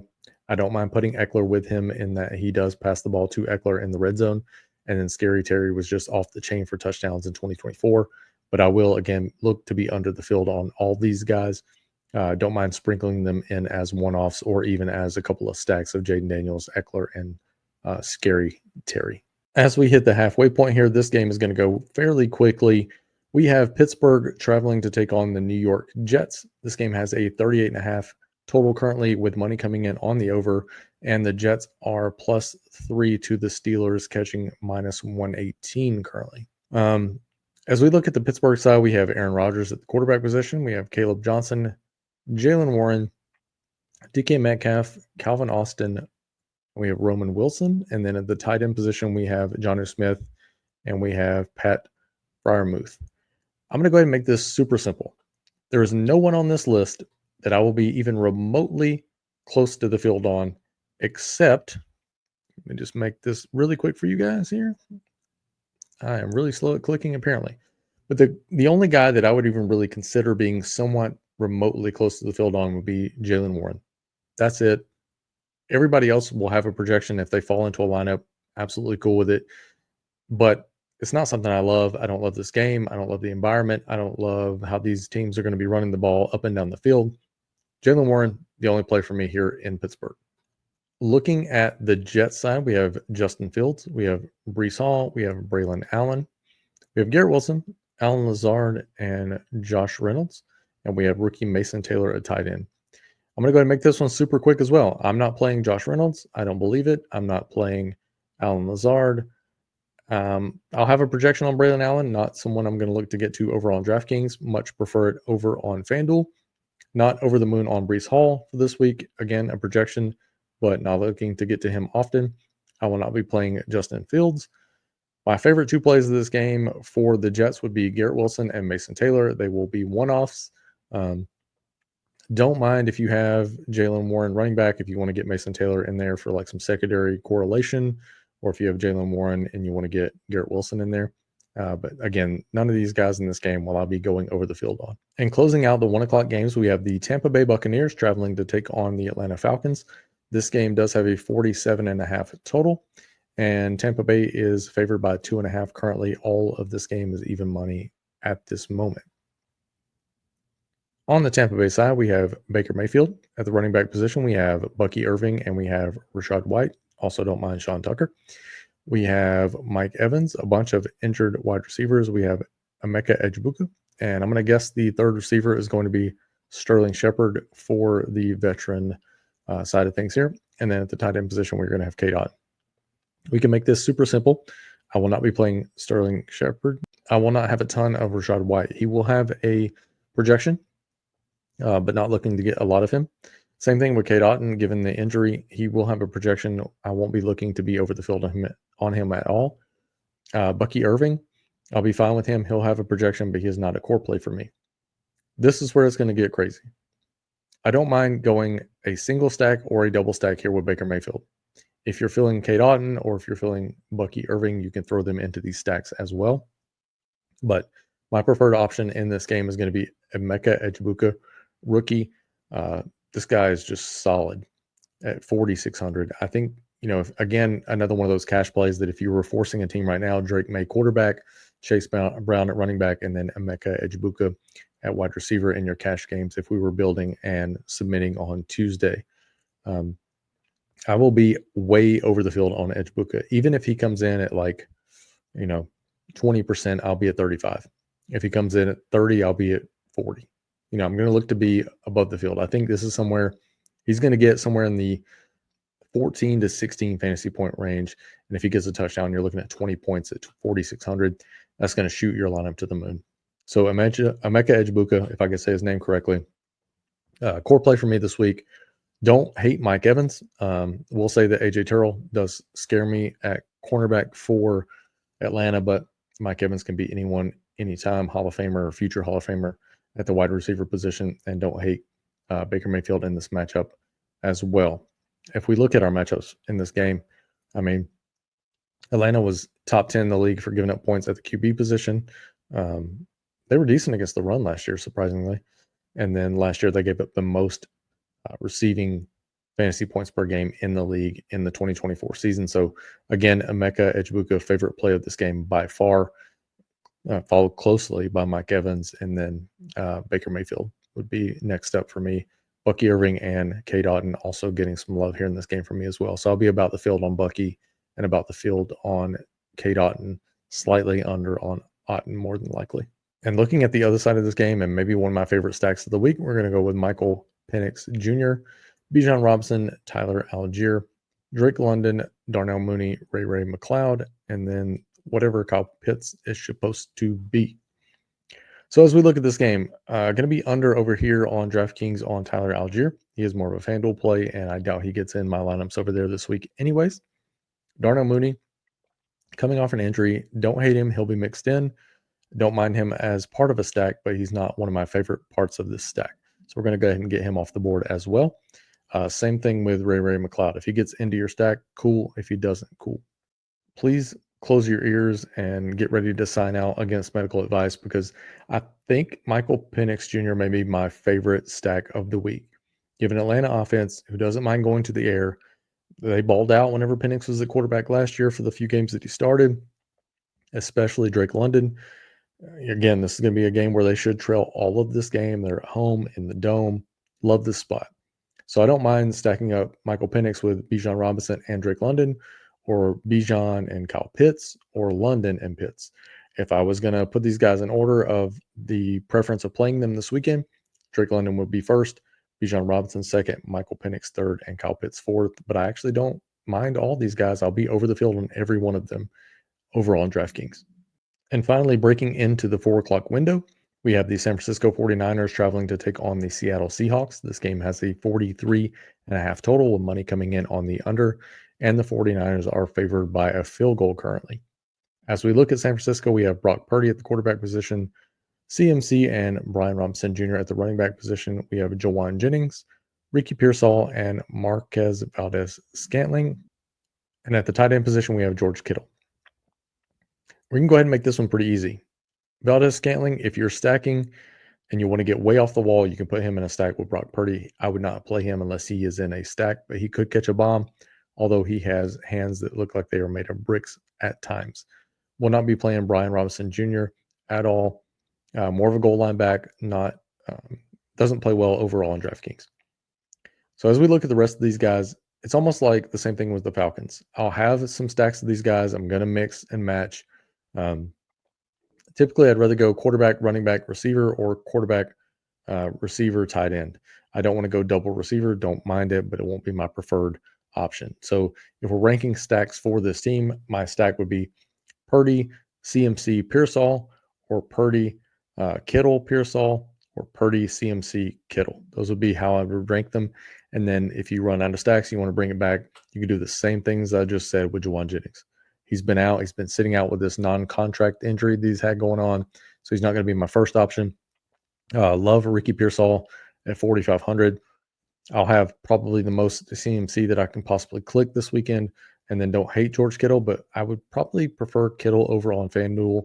I don't mind putting Eckler with him in that he does pass the ball to Eckler in the red zone. And then Scary Terry was just off the chain for touchdowns in 2024. But I will, again, look to be under the field on all these guys. Don't mind sprinkling them in as one-offs or even as a couple of stacks of Jaden Daniels, Eckler, and Scary Terry. As we hit the halfway point here, this game is going to go fairly quickly. We have Pittsburgh traveling to take on the New York Jets. This game has a 38.5 total currently, with money coming in on the over, and the Jets are +3 to the Steelers, catching -118 currently. As we look at the Pittsburgh side, we have Aaron Rodgers at the quarterback position. We have Caleb Johnson, Jalen Warren, DK Metcalf, Calvin Austin. We have Roman Wilson. And then at the tight end position, we have Jonnu Smith, and we have Pat Freiermuth. I'm going to go ahead and make this super simple. There is no one on this list that I will be even remotely close to the field on, except, let me just make this really quick for you guys here. I am really slow at clicking, apparently. But the only guy that I would even really consider being somewhat remotely close to the field on would be Jalen Warren. That's it. Everybody else will have a projection. If they fall into a lineup, absolutely cool with it. But it's not something I love. I don't love this game. I don't love the environment. I don't love how these teams are going to be running the ball up and down the field. Jalen Warren, the only play for me here in Pittsburgh. Looking at the Jets side, we have Justin Fields, we have Breece Hall, we have Braylon Allen, we have Garrett Wilson, Alan Lazard, and Josh Reynolds, and we have rookie Mason Taylor at tight end. I'm going to go ahead and make this one super quick as well. I'm not playing Josh Reynolds. I don't believe it. I'm not playing Alan Lazard. I'll have a projection on Braylon Allen, not someone I'm going to look to get to over on DraftKings. Much prefer it over on FanDuel. Not over the moon on Breece Hall for this week. Again, a projection, but not looking to get to him often. I will not be playing Justin Fields. My favorite 2 plays of this game for the Jets would be Garrett Wilson and Mason Taylor. They will be one-offs. Don't mind if you have Jalen Warren running back, if you want to get Mason Taylor in there for like some secondary correlation, or if you have Jalen Warren and you want to get Garrett Wilson in there. But again, none of these guys in this game will I be going over the field on. And closing out the 1 o'clock games, we have the Tampa Bay Buccaneers traveling to take on the Atlanta Falcons. This game does have a 47.5 total, and Tampa Bay is favored by 2.5 currently. All of this game is even money at this moment. On the Tampa Bay side, we have Baker Mayfield. At the running back position, we have Bucky Irving and we have Rachaad White. Also, don't mind Sean Tucker. We have Mike Evans, a bunch of injured wide receivers. We have Emeka Ejbuka, and I'm going to guess the third receiver is going to be Sterling Shepard for the veteran side of things here. And then at the tight end position, we're going to have K-Dot. We can make this super simple. I will not be playing Sterling Shepard. I will not have a ton of Rachaad White. He will have a projection, but not looking to get a lot of him. Same thing with Cade Otton. Given the injury, he will have a projection. I won't be looking to be over the field on him at all. Bucky Irving, I'll be fine with him. He'll have a projection, but he is not a core play for me. This is where it's going to get crazy. I don't mind going a single stack or a double stack here with Baker Mayfield. If you're feeling Cade Otton or if you're feeling Bucky Irving, you can throw them into these stacks as well. But my preferred option in this game is going to be Emeka Ejbuka, rookie. This guy is just solid at 4,600. I think, again, another one of those cash plays that if you were forcing a team right now, Drake May quarterback, Chase Brown at running back, and then Emeka Ejbuka at wide receiver in your cash games if we were building and submitting on Tuesday. I will be way over the field on Ejbuka. Even if he comes in at 20%, I'll be at 35. If he comes in at 30, I'll be at 40. I'm going to look to be above the field. I think this is somewhere he's going to get somewhere in the 14 to 16 fantasy point range. And if he gets a touchdown, you're looking at 20 points at 4,600. That's going to shoot your lineup to the moon. So Emeka Ejbuka, if I can say his name correctly, core play for me this week. Don't hate Mike Evans. We'll say that AJ Terrell does scare me at cornerback for Atlanta, but Mike Evans can beat anyone, anytime, Hall of Famer or future Hall of Famer at the wide receiver position, and don't hate Baker Mayfield in this matchup as well. If we look at our matchups in this game, Atlanta was top 10 in the league for giving up points at the QB position. They were decent against the run last year, surprisingly. And then last year they gave up the most receiving fantasy points per game in the league in the 2024 season. So again, Emeka Ejbuka, favorite play of this game by far, followed closely by Mike Evans, and then Baker Mayfield would be next up for me. Bucky Irving and Cade Otton also getting some love here in this game for me as well. So I'll be about the field on Bucky and about the field on Cade Otton, slightly under on Otton more than likely. And looking at the other side of this game, and maybe one of my favorite stacks of the week, we're going to go with Michael Penix Jr., Bijan Robinson, Tyler Algier, Drake London, Darnell Mooney, Ray McLeod, and then whatever Kyle Pitts is supposed to be. So as we look at this game, going to be under over here on DraftKings on Tyler Algier. He is more of a FanDuel play, and I doubt he gets in my lineups over there this week anyways. Darnell Mooney, coming off an injury. Don't hate him. He'll be mixed in. Don't mind him as part of a stack, but he's not one of my favorite parts of this stack. So we're going to go ahead and get him off the board as well. Same thing with Ray McLeod. If he gets into your stack, cool. If he doesn't, cool. Please close your ears and get ready to sign out against medical advice, because I think Michael Penix Jr. may be my favorite stack of the week. You have an Atlanta offense who doesn't mind going to the air. They balled out whenever Penix was at quarterback last year for the few games that he started, especially Drake London. Again, this is going to be a game where they should trail all of this game. They're at home in the dome. Love this spot. So I don't mind stacking up Michael Penix with Bijan Robinson and Drake London, or Bijan and Kyle Pitts, or London and Pitts. If I was going to put these guys in order of the preference of playing them this weekend, Drake London would be first, Bijan Robinson second, Michael Penix third, and Kyle Pitts fourth. But I actually don't mind all these guys. I'll be over the field on every one of them overall on DraftKings. And finally, breaking into the 4 o'clock window, we have the San Francisco 49ers traveling to take on the Seattle Seahawks. This game has a 43.5 total, with money coming in on the under, and the 49ers are favored by a field goal currently. As we look at San Francisco, we have Brock Purdy at the quarterback position, CMC and Brian Robinson Jr. At the running back position, we have Jawan Jennings, Ricky Pearsall, and Marquez Valdez-Scantling. And at the tight end position, we have George Kittle. We can go ahead and make this one pretty easy. Valdez-Scantling, if you're stacking and you want to get way off the wall, you can put him in a stack with Brock Purdy. I would not play him unless he is in a stack, but he could catch a bomb, although he has hands that look like they are made of bricks at times. Will not be playing Brian Robinson Jr. at all. More of a goal line back, doesn't play well overall in DraftKings. So as we look at the rest of these guys, it's almost like the same thing with the Falcons. I'll have some stacks of these guys. I'm going to mix and match. Typically, I'd rather go quarterback, running back, receiver, or quarterback, receiver, tight end. I don't want to go double receiver. Don't mind it, but it won't be my preferred option. So if we're ranking stacks for this team, my stack would be Purdy, CMC, Pearsall, or Purdy, Kittle, Pearsall, or Purdy, CMC, Kittle. Those would be how I would rank them. And then if you run out of stacks, you want to bring it back, you can do the same things I just said with Jawan Jennings. He's been out. He's been sitting out with this non-contract injury that he's had going on. So he's not going to be my first option. Love Ricky Pearsall at 4,500. I'll have probably the most CMC that I can possibly click this weekend, and then don't hate George Kittle, but I would probably prefer Kittle over on FanDuel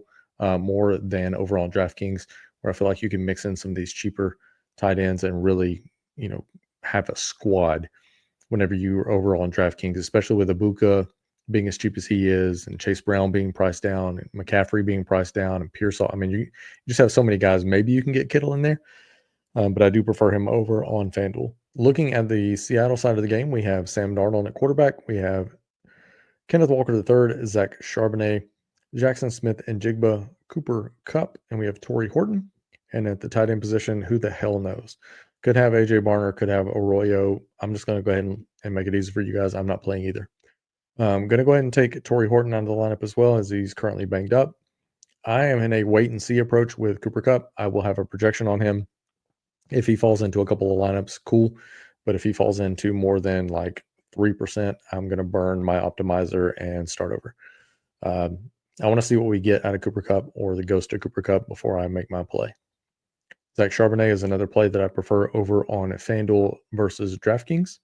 more than over on DraftKings, where I feel like you can mix in some of these cheaper tight ends and really, have a squad whenever you are over on DraftKings, especially with Ibuka being as cheap as he is, and Chase Brown being priced down, and McCaffrey being priced down, and Pearsall. I mean, you just have so many guys. Maybe you can get Kittle in there, but I do prefer him over on FanDuel. Looking at the Seattle side of the game, we have Sam Darnold at quarterback. We have Kenneth Walker III, Zach Charbonnet, Jackson Smith and Jigba, Cooper Kupp, and we have Torrey Horton. And at the tight end position, who the hell knows? Could have AJ Barner, could have Arroyo. I'm just going to go ahead and make it easy for you guys. I'm not playing either. I'm going to go ahead and take Torrey Horton out of the lineup as well, as he's currently banged up. I am in a wait and see approach with Cooper Kupp. I will have a projection on him. If he falls into a couple of lineups, cool. But if he falls into more than like 3%, I'm going to burn my optimizer and start over. I want to see what we get out of Cooper Kupp or the ghost of Cooper Kupp before I make my play. Zach Charbonnet is another play that I prefer over on FanDuel versus DraftKings.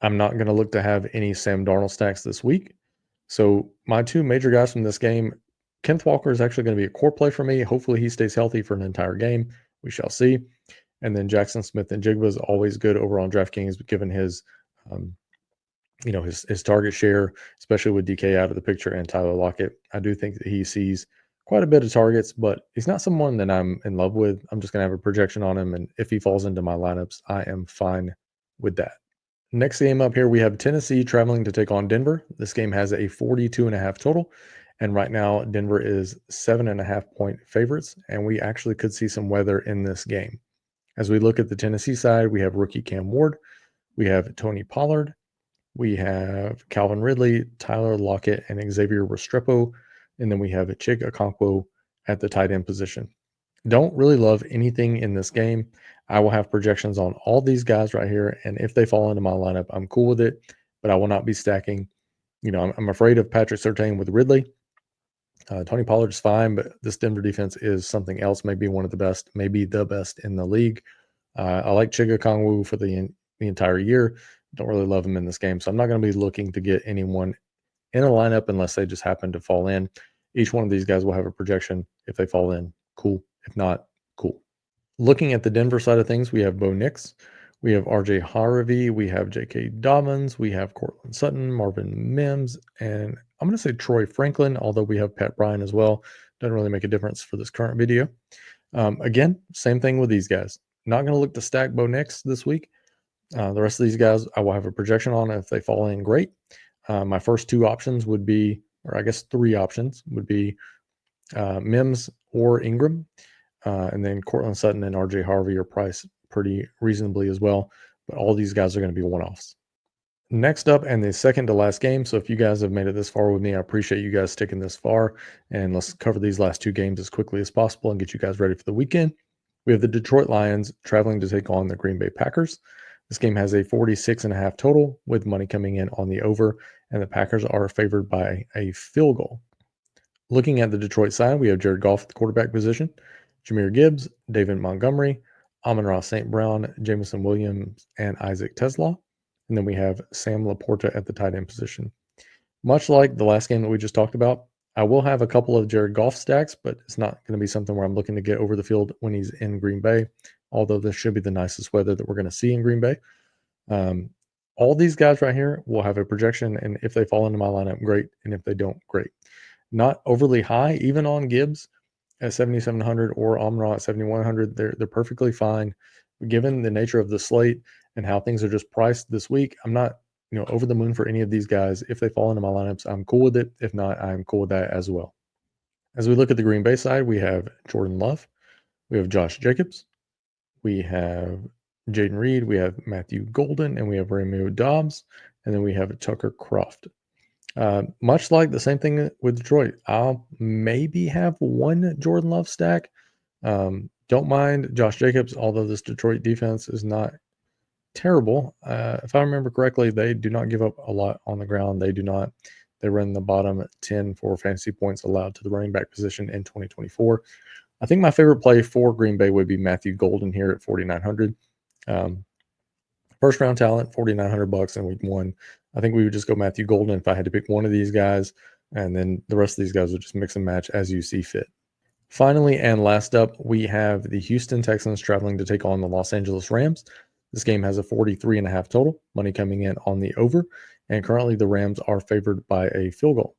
I'm not going to look to have any Sam Darnold stacks this week. So my two major guys from this game, Kenneth Walker is actually going to be a core play for me. Hopefully he stays healthy for an entire game. We shall see. And then Jackson Smith and Jigba is always good over on DraftKings, given his, his target share, especially with DK out of the picture and Tyler Lockett. I do think that he sees quite a bit of targets, but he's not someone that I'm in love with. I'm just going to have a projection on him. And if he falls into my lineups, I am fine with that. Next game up here, we have Tennessee traveling to take on Denver. This game has a 42.5 total. And right now, Denver is 7.5 point favorites. And we actually could see some weather in this game. As we look at the Tennessee side, we have rookie Cam Ward. We have Tony Pollard. We have Calvin Ridley, Tyler Lockett, and Xavier Restrepo. And then we have Chig Okonkwo at the tight end position. Don't really love anything in this game. I will have projections on all these guys right here. And if they fall into my lineup, I'm cool with it, but I will not be stacking. I'm afraid of Patrick Surtain with Ridley. Tony Pollard is fine, but this Denver defense is something else, maybe one of the best, maybe the best in the league. I like Chig Okonkwo for the entire year. Don't really love him in this game, so I'm not going to be looking to get anyone in a lineup unless they just happen to fall in. Each one of these guys will have a projection. If they fall in, cool. If not, cool. Looking at the Denver side of things, we have Bo Nix, we have RJ Harvey, we have J.K. Dobbins, we have Cortland Sutton, Marvin Mims, and I'm going to say Troy Franklin, although we have Pat Bryan as well. Doesn't really make a difference for this current video. Again, same thing with these guys. Not going to look to stack Bo Nix this week. The rest of these guys, I will have a projection on. If they fall in, great. My first two options would be, or I guess three options would be Mims or Ingram. And then Cortland Sutton and RJ Harvey are priced pretty reasonably as well. But all these guys are going to be one-offs. Next up, and the second to last game. So if you guys have made it this far with me, I appreciate you guys sticking this far. And let's cover these last two games as quickly as possible and get you guys ready for the weekend. We have the Detroit Lions traveling to take on the Green Bay Packers. This game has a 46.5 total with money coming in on the over, and the Packers are favored by a field goal. Looking at the Detroit side, we have Jared Goff at the quarterback position, Jahmyr Gibbs, David Montgomery, Amon-Ra St. Brown, Jameson Williams, and Isaac Tesla. And then we have Sam Laporta at the tight end position. Much like the last game that we just talked about, I will have a couple of Jared Goff stacks, but it's not going to be something where I'm looking to get over the field when he's in Green Bay, although this should be the nicest weather that we're going to see in Green Bay. All these guys right here will have a projection, and if they fall into my lineup, great, and if they don't, great. Not overly high, even on Gibbs at 7,700 or Amon-Ra at 7,100. They're perfectly fine, given the nature of the slate and how things are just priced this week. I'm not over the moon for any of these guys. If they fall into my lineups, I'm cool with it. If not, I'm cool with that as well. As we look at the Green Bay side, we have Jordan Love, we have Josh Jacobs, we have Jaden Reed, we have Matthew Golden, and we have Romeo Dobbs, and then we have Tucker Croft. Much like the same thing with Detroit, I'll maybe have one Jordan Love stack. Don't mind Josh Jacobs, although this Detroit defense is not terrible. If I remember correctly, they do not give up a lot on the ground. They run the bottom 10 for fantasy points allowed to the running back position in 2024. I think my favorite play for Green Bay would be Matthew Golden here at 4,900. First round talent, $4,900 in week one. I think we would just go Matthew Golden if I had to pick one of these guys, and then the rest of these guys would just mix and match as you see fit. Finally, and last up, we have the Houston Texans traveling to take on the Los Angeles Rams. This game has a 43.5 total, money coming in on the over, and currently the Rams are favored by a field goal.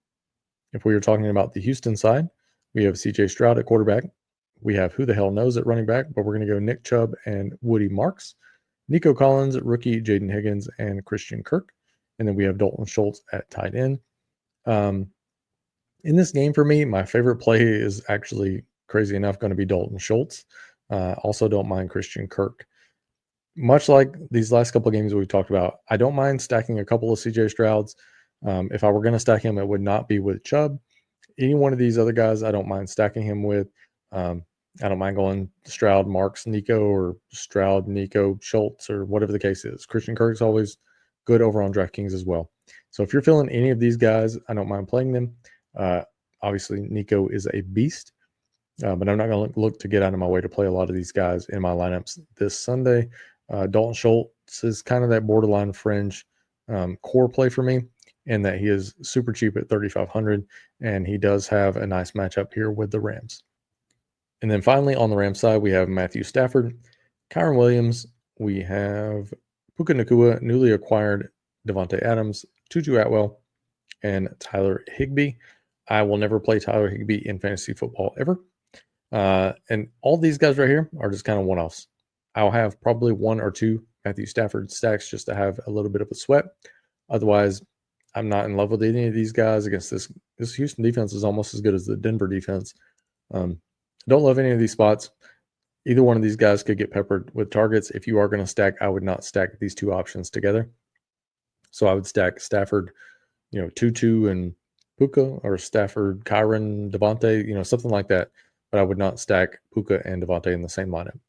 If we are talking about the Houston side, we have CJ Stroud at quarterback. We have who the hell knows at running back, but we're going to go Nick Chubb and Woody Marks, Nico Collins, rookie Jaden Higgins, and Christian Kirk. And then we have Dalton Schultz at tight end. In this game for me, my favorite play is actually, crazy enough, going to be Dalton Schultz. Also don't mind Christian Kirk. Much like these last couple of games we've talked about, I don't mind stacking a couple of CJ Strouds. If I were going to stack him, it would not be with Chubb. Any one of these other guys, I don't mind stacking him with. I don't mind going Stroud, Marks, Nico, or Stroud, Nico, Schultz, or whatever the case is. Christian Kirk's always good over on DraftKings as well. So if you're feeling any of these guys, I don't mind playing them. Obviously, Nico is a beast, but I'm not going to look to get out of my way to play a lot of these guys in my lineups this Sunday. Dalton Schultz is kind of that borderline fringe core play for me, in that he is super cheap at 3,500, and he does have a nice matchup here with the Rams. And then finally, on the Rams side, we have Matthew Stafford, Kyron Williams, we have Puka Nacua, newly acquired Devontae Adams, Tutu Atwell, and Tyler Higbee. I will never play Tyler Higbee in fantasy football ever. And all these guys right here are just kind of one-offs. I'll have probably one or two Matthew Stafford stacks just to have a little bit of a sweat. Otherwise, I'm not in love with any of these guys against this Houston defense is almost as good as the Denver defense. Don't love any of these spots. Either one of these guys could get peppered with targets. If you are going to stack, I would not stack these two options together. So I would stack Stafford, Tutu and Puka, or Stafford, Kyron, Devontae, something like that. But I would not stack Puka and Devontae in the same lineup.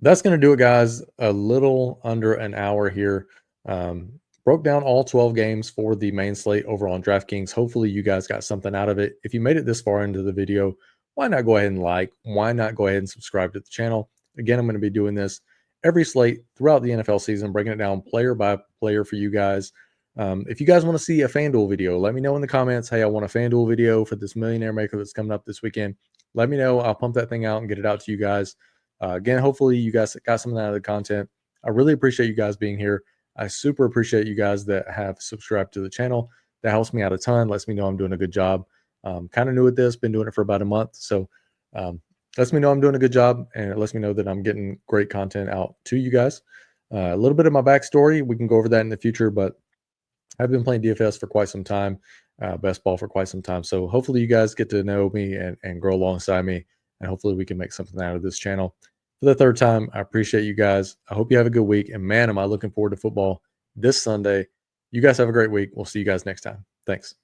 That's going to do it, guys. A little under an hour here. Broke down all 12 games for the main slate over on DraftKings. Hopefully you guys got something out of it. If you made it this far into the video, why not go ahead and like? Why not go ahead and subscribe to the channel? Again, I'm going to be doing this every slate throughout the NFL season, breaking it down player by player for you guys. If you guys want to see a FanDuel video, let me know in the comments. Hey, I want a FanDuel video for this Millionaire Maker that's coming up this weekend. Let me know. I'll pump that thing out and get it out to you guys. Again, hopefully you guys got something out of the content. I really appreciate you guys being here. I super appreciate you guys that have subscribed to the channel. That helps me out a ton. Lets me know I'm doing a good job. Kind of new at this, been doing it for about a month. So lets me know I'm doing a good job, and it lets me know that I'm getting great content out to you guys. A little bit of my backstory. We can go over that in the future, but I've been playing DFS for quite some time, best ball for quite some time. So hopefully you guys get to know me and grow alongside me, and hopefully we can make something out of this channel. For the third time, I appreciate you guys. I hope you have a good week, and man, am I looking forward to football this Sunday. You guys have a great week. We'll see you guys next time. Thanks.